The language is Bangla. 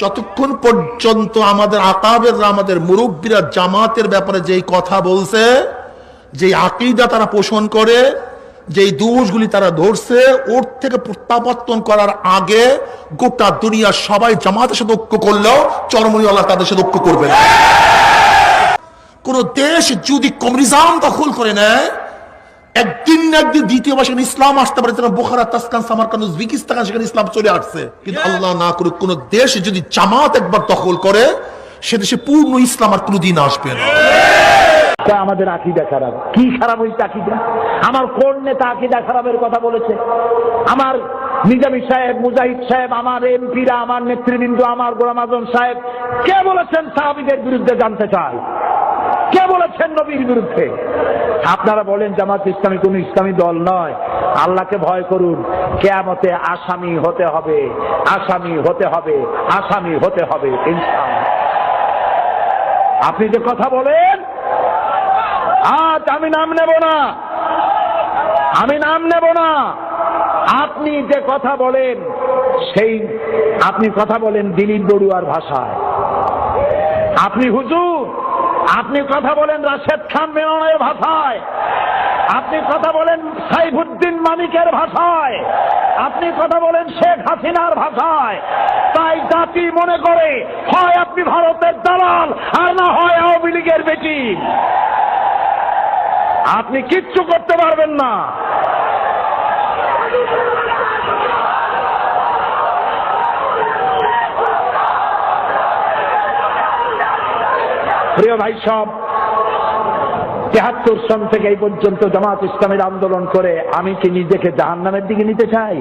যতক্ষণ পর্যন্ত আমাদের আকাবেররা আমাদের মুরব্বীরা জামাতের ব্যাপারে যেই কথা বলছে, যেই আকীদা তারা পোষণ করে, যেই দোষগুলি তারা ধরছে, ওর থেকে প্রত্যাবর্তন করার আগে গোটা দুনিয়া সবাই জামাতের সাথে ঐক্য করলেও চরমনিওয়ালা তাদের সাথে ঐক্য করবে না। কোন দেশ যদি কমিউনিজম দখল করে নেয়, একদিন না একদিন দ্বিতীয়বার সেখানে ইসলাম আসতে পারে। বোখারা, তাসকান, সামারকান্দ, উজবেকিস্তান, সেখানে ইসলাম চলে আসছে। কিন্তু আল্লাহ না করুক, কোন দেশ যদি জামাত একবার দখল করে, সে দেশে পূর্ণ ইসলাম আর কোনদিন আসবে না। আমাদের আকীদা খারাপ। কি খারাপ হয়েছে আকীদা? আমার কোন নেতা আকীদা খারাপের কথা বলেছে? আমার নিজামী সাহেব, মুজাহিদ সাহেব, আমার এমপিরা, আমার নেতৃবৃন্দ, আমার গোলাম আজম সাহেব কে বলেছেন সাহাবীদের বিরুদ্ধে? জানতে চাই, কে বলেছেন নবীর বিরুদ্ধে? আপনারা বলেন জামাত ইসলামী কোন ইসলামী দল নয়। আল্লাহকে ভয় করুন। কিয়ামতে আসামি হতে হবে, আসামি হতে হবে, আসামি হতে হবে ইনশাআল্লাহ। আপনি যে কথা বলেন, আজ আমি নাম নেব না, আমি নাম নেব না। আপনি যে কথা বলেন, সেই আপনি কথা বলেন দিলীপ বড়ুয়ার ভাষায়। আপনি হুজুর, আপনি কথা বলেন রাশেদ খান মেননের ভাষায়। আপনি কথা বলেন সাইফুদ্দিন মানিকের ভাষায়। আপনি কথা বলেন শেখ হাসিনার ভাষায়। তাই জাতি মনে করে হয় আপনি ভারতের দালাল, আর না হয় আওয়ামী লীগের বেটি। আপনি কিচ্ছু করতে পারবেন না। প্রিয় ভাই সব, ৭৩ সন থেকে এই পর্যন্ত জামাত ইসলামের আন্দোলন করে আমি কি নিজেকে জাহান্নামের দিকে নিতে চাই?